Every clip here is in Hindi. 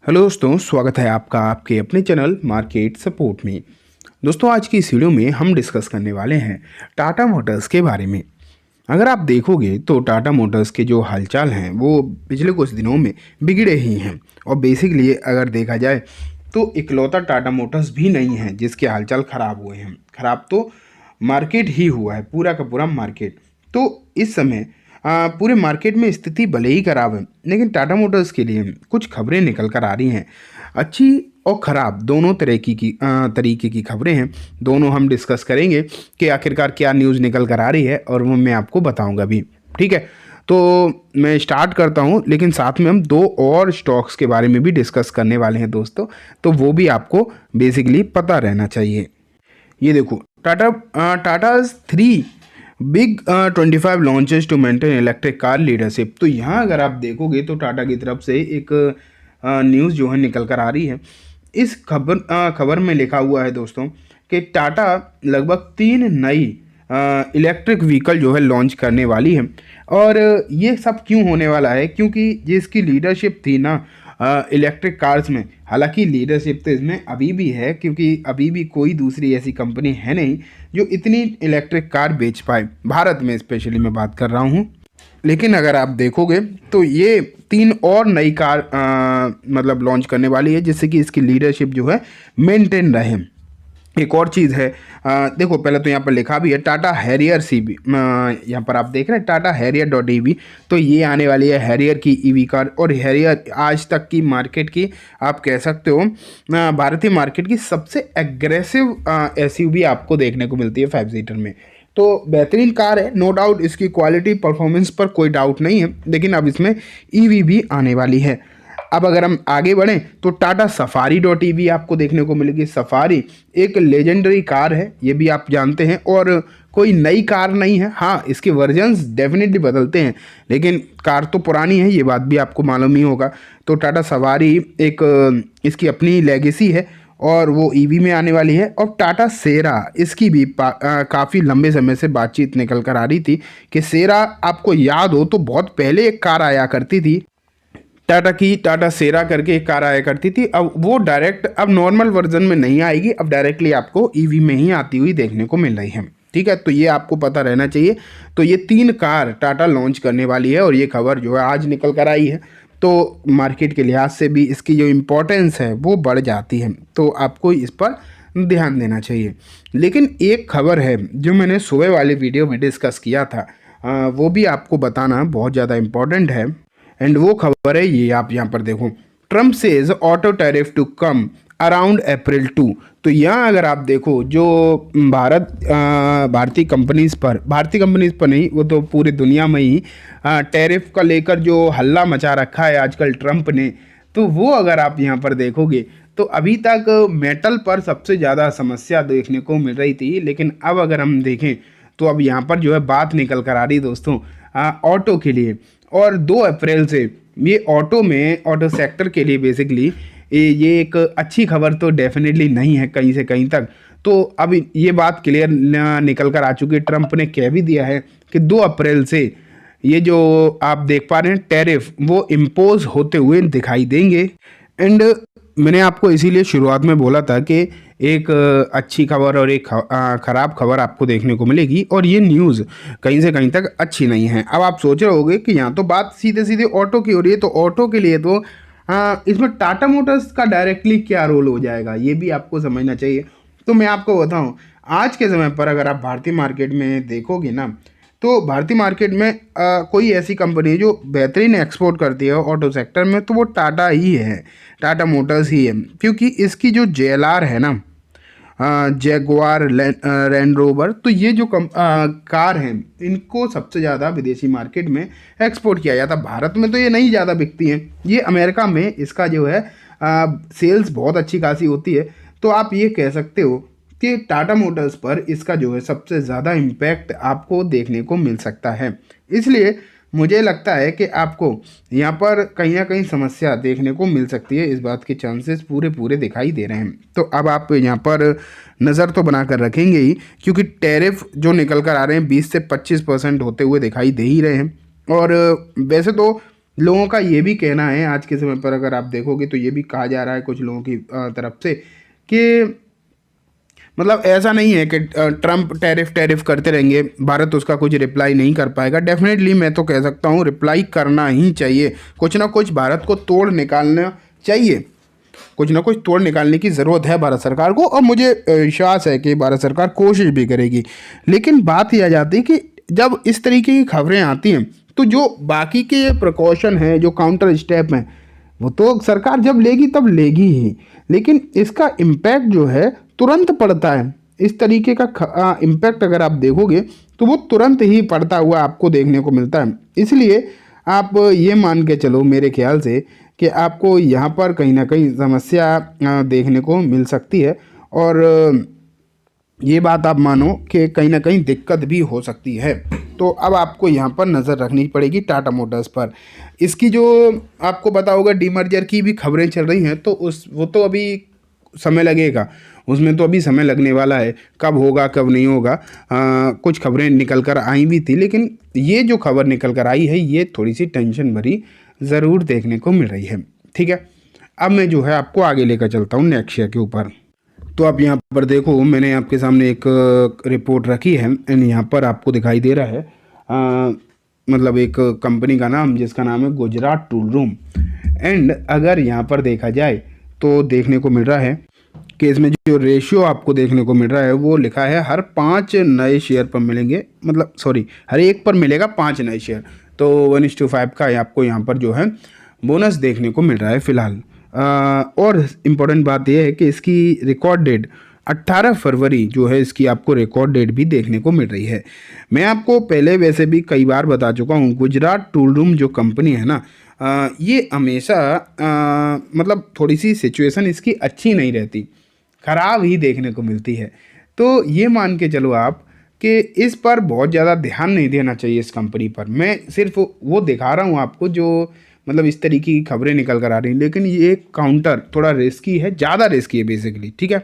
हेलो दोस्तों, स्वागत है आपका आपके अपने चैनल मार्केट सपोर्ट में। दोस्तों, आज की इस वीडियो में हम डिस्कस करने वाले हैं टाटा मोटर्स के बारे में। अगर आप देखोगे तो टाटा मोटर्स के जो हालचाल हैं वो पिछले कुछ दिनों में बिगड़े ही हैं। और बेसिकली अगर देखा जाए तो इकलौता टाटा मोटर्स भी नहीं है जिसके हालचाल ख़राब हुए हैं। ख़राब तो मार्केट ही हुआ है, पूरा का पूरा मार्केट। तो इस समय पूरे मार्केट में स्थिति भले ही खराब है, लेकिन टाटा मोटर्स के लिए कुछ खबरें निकल कर आ रही हैं। अच्छी और ख़राब दोनों तरीके की खबरें हैं। दोनों हम डिस्कस करेंगे कि आखिरकार क्या न्यूज़ निकल कर आ रही है, और वो मैं आपको बताऊंगा भी। ठीक है, तो मैं स्टार्ट करता हूं, लेकिन साथ में हम दो और स्टॉक्स के बारे में भी डिस्कस करने वाले हैं दोस्तों, तो वो भी आपको बेसिकली पता रहना चाहिए। ये देखो, Tatas 3 big 25 launches to maintain electric car leadership. तो यहाँ अगर आप देखोगे तो टाटा की तरफ से एक न्यूज़ जो है निकल कर आ रही है। इस खबर में लिखा हुआ है दोस्तों कि टाटा लगभग 3 नई इलेक्ट्रिक व्हीकल जो है लॉन्च करने वाली है। और ये सब क्यों होने वाला है, क्योंकि जिसकी लीडरशिप थी ना इलेक्ट्रिक कार्स में, हालांकि लीडरशिप तो इसमें अभी भी है, क्योंकि अभी भी कोई दूसरी ऐसी कंपनी है नहीं जो इतनी इलेक्ट्रिक कार बेच पाए, भारत में स्पेशली मैं बात कर रहा हूँ। लेकिन अगर आप देखोगे तो ये 3 और नई कार मतलब लॉन्च करने वाली है, जिससे कि इसकी लीडरशिप जो है मेंटेन रहे। एक और चीज़ है, देखो पहले तो यहाँ पर लिखा भी है टाटा हैरियर CB। यहाँ पर आप देख रहे हैं टाटा हैरियर .ev। तो ये आने वाली है हैरियर की ईवी कार। और हैरियर आज तक की मार्केट की, आप कह सकते हो भारतीय मार्केट की सबसे एग्रेसिव SUV आपको देखने को मिलती है 5 सीटर में। तो बेहतरीन कार है, नो डाउट। इसकी क्वालिटी परफॉर्मेंस पर कोई डाउट नहीं है, लेकिन अब इसमें EV भी आने वाली है। अब अगर हम आगे बढ़ें तो टाटा सफारी .ev आपको देखने को मिलेगी। सफारी एक लेजेंडरी कार है, ये भी आप जानते हैं, और कोई नई कार नहीं है। हाँ, इसके वर्जन्स डेफिनेटली बदलते हैं, लेकिन कार तो पुरानी है, ये बात भी आपको मालूम ही होगा। तो टाटा सफारी एक इसकी अपनी लेगेसी है, और वो EV में आने वाली है। और टाटा सेरा, इसकी भी काफ़ी लंबे समय से बातचीत निकल कर आ रही थी कि सेरा, आपको याद हो तो बहुत पहले एक कार आया करती थी टाटा सेरा करके एक कार आया करती थी। अब वो डायरेक्ट अब नॉर्मल वर्जन में नहीं आएगी, अब डायरेक्टली आपको EV में ही आती हुई देखने को मिल रही है। ठीक है, तो ये आपको पता रहना चाहिए। तो ये 3 कार टाटा लॉन्च करने वाली है, और ये खबर जो है आज निकल कर आई है। तो मार्केट के लिहाज से भी इसकी जो इम्पोर्टेंस है वो बढ़ जाती है, तो आपको इस पर ध्यान देना चाहिए। लेकिन एक खबर है जो मैंने सुबह वाली वीडियो में डिस्कस किया था, वो भी आपको बताना बहुत ज़्यादा इम्पोर्टेंट है। एंड वो खबर है ये, आप यहाँ पर देखो, Trump says auto tariff to come around April 2। तो यहाँ अगर आप देखो, जो भारतीय कंपनीज़ पर नहीं, वो तो पूरी दुनिया में ही टैरिफ का लेकर जो हल्ला मचा रखा है आजकल ट्रम्प ने, तो वो अगर आप यहाँ पर देखोगे तो अभी तक मेटल पर सबसे ज़्यादा समस्या देखने को मिल रही थी। लेकिन अब अगर हम देखें तो अब यहाँ पर जो है बात निकल कर आ रही दोस्तों ऑटो के लिए। और 2 अप्रैल से ये ऑटो सेक्टर के लिए बेसिकली ये एक अच्छी खबर तो डेफिनेटली नहीं है कहीं से कहीं तक। तो अब ये बात क्लियर निकल कर आ चुकी है, ट्रम्प ने कह भी दिया है कि 2 अप्रैल से ये जो आप देख पा रहे हैं टैरिफ, वो इम्पोज होते हुए दिखाई देंगे। एंड मैंने आपको इसीलिए शुरुआत में बोला था कि एक अच्छी खबर और एक ख़राब खबर आपको देखने को मिलेगी, और ये न्यूज़ कहीं से कहीं तक अच्छी नहीं है। अब आप सोच रहे होंगे कि यहाँ तो बात सीधे सीधे ऑटो की हो रही है, तो ऑटो के लिए तो इसमें टाटा मोटर्स का डायरेक्टली क्या रोल हो जाएगा, ये भी आपको समझना चाहिए। तो मैं आपको बताऊँ, आज के समय पर अगर आप भारतीय मार्केट में देखोगे ना, तो भारतीय मार्केट में कोई ऐसी कंपनी है जो बेहतरीन एक्सपोर्ट करती है ऑटो सेक्टर में, तो वो टाटा ही है, टाटा मोटर्स ही है। क्योंकि इसकी जो JLR है ना, जैगुआर लैंड रोवर, तो ये जो कार हैं, इनको सबसे ज़्यादा विदेशी मार्केट में एक्सपोर्ट किया जाता है। भारत में तो ये नहीं ज़्यादा बिकती हैं, ये अमेरिका में इसका जो है सेल्स बहुत अच्छी खासी होती है। तो आप ये कह सकते हो कि टाटा मोटर्स पर इसका जो है सबसे ज़्यादा इम्पैक्ट आपको देखने को मिल सकता है। इसलिए मुझे लगता है कि आपको यहाँ पर कहीं ना कहीं समस्या देखने को मिल सकती है, इस बात के चांसेस पूरे दिखाई दे रहे हैं। तो अब आप यहाँ पर नज़र तो बना कर रखेंगे ही, क्योंकि टैरिफ जो निकल कर आ रहे हैं 20 से 25% होते हुए दिखाई दे ही रहे हैं। और वैसे तो लोगों का ये भी कहना है आज के समय पर, अगर आप देखोगे तो ये भी कहा जा रहा है कुछ लोगों की तरफ से कि मतलब ऐसा नहीं है कि ट्रम्प टैरिफ करते रहेंगे, भारत उसका कुछ रिप्लाई नहीं कर पाएगा। डेफिनेटली मैं तो कह सकता हूँ रिप्लाई करना ही चाहिए, कुछ ना कुछ भारत को तोड़ निकालना चाहिए, कुछ ना कुछ तोड़ निकालने की ज़रूरत है भारत सरकार को, और मुझे विश्वास है कि भारत सरकार कोशिश भी करेगी। लेकिन बात यह आ जाती है कि जब इस तरीके की खबरें आती हैं तो जो बाकी के प्रिकॉशन हैं, जो काउंटर स्टेप हैं, वो तो सरकार जब लेगी तब लेगी ही, लेकिन इसका इम्पैक्ट जो है तुरंत पड़ता है। इस तरीके का इम्पैक्ट अगर आप देखोगे तो वो तुरंत ही पड़ता हुआ आपको देखने को मिलता है। इसलिए आप ये मान के चलो मेरे ख्याल से कि आपको यहाँ पर कहीं ना कहीं समस्या देखने को मिल सकती है, और ये बात आप मानो कि कहीं ना कहीं दिक्कत भी हो सकती है। तो अब आपको यहाँ पर नज़र रखनी पड़ेगी टाटा मोटर्स पर। इसकी जो आपको पता होगा डीमर्जर की भी खबरें चल रही हैं, तो वो तो अभी समय लगेगा, उसमें तो अभी समय लगने वाला है, कब होगा कब नहीं होगा। कुछ खबरें निकल कर आई भी थी, लेकिन ये जो खबर निकल कर आई है ये थोड़ी सी टेंशन भरी ज़रूर देखने को मिल रही है। ठीक है, अब मैं जो है आपको आगे लेकर चलता हूँ नेक्स्ट शेयर के ऊपर। तो आप यहाँ पर देखो, मैंने आपके सामने एक रिपोर्ट रखी है एंड यहाँ पर आपको दिखाई दे रहा है मतलब एक कंपनी का नाम, जिसका नाम है गुजरात टूल रूम। एंड अगर यहाँ पर देखा जाए तो देखने को मिल रहा है कि इसमें जो रेशियो आपको देखने को मिल रहा है वो लिखा है हर 5 नए शेयर पर मिलेंगे, मतलब सॉरी हर एक पर मिलेगा 5 नए शेयर। तो 1:5 का आपको यहाँ पर जो है बोनस देखने को मिल रहा है फिलहाल। और इम्पोर्टेंट बात यह है कि इसकी रिकॉर्ड डेट 18 फरवरी जो है, इसकी आपको रिकॉर्ड डेट भी देखने को मिल रही है। मैं आपको पहले वैसे भी कई बार बता चुका हूँ, गुजरात टूल रूम जो कंपनी है ना, ये हमेशा मतलब थोड़ी सी सिचुएशन इसकी अच्छी नहीं रहती, ख़राब ही देखने को मिलती है। तो ये मान के चलो आप कि इस पर बहुत ज़्यादा ध्यान नहीं देना चाहिए इस कंपनी पर। मैं सिर्फ वो दिखा रहा हूँ आपको जो मतलब इस तरीके की खबरें निकल कर आ रही हैं, लेकिन ये काउंटर थोड़ा रिस्की है, ज़्यादा रिस्की है बेसिकली। ठीक है,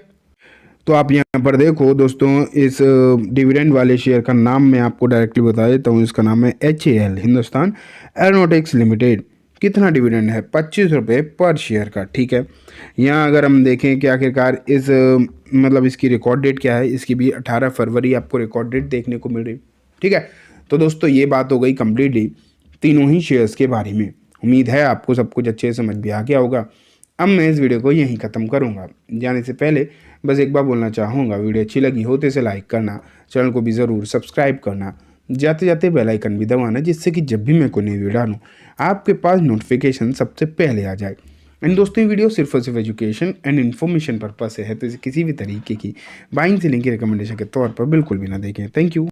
तो आप यहाँ पर देखो दोस्तों, इस डिविडेंड वाले शेयर का नाम मैं आपको डायरेक्टली बता देता हूँ। इसका नाम है HAL, हिंदुस्तान एरोनॉटिक्स लिमिटेड। कितना डिविडेंड है? 25 रुपये पर शेयर का। ठीक है, यहाँ अगर हम देखें कि आखिरकार इस मतलब इसकी रिकॉर्ड डेट क्या है, इसकी भी 18 फरवरी आपको रिकॉर्ड डेट देखने को मिल रही। ठीक है, तो दोस्तों ये बात हो गई कम्प्लीटली तीनों ही शेयर्स के बारे में। उम्मीद है आपको सब कुछ अच्छे से समझ भी आ गया होगा। अब मैं इस वीडियो को यहीं ख़त्म करूँगा। जाने से पहले बस एक बार बोलना चाहूँगा, वीडियो अच्छी लगी हो तो इसे लाइक करना, चैनल को भी ज़रूर सब्सक्राइब करना, जाते जाते बेल आइकन भी दबाना, जिससे कि जब भी मैं कोई नई वीडियो डालूँ आपके पास नोटिफिकेशन सबसे पहले आ जाए। एंड दोस्तों ये वीडियो सिर्फ और सिर्फ एजुकेशन एंड इन्फॉर्मेशन पर्पस से है, तो इसे किसी भी तरीके की बाइंग सेलिंग की रिकमेंडेशन के तौर पर बिल्कुल भी ना देखें। Thank you.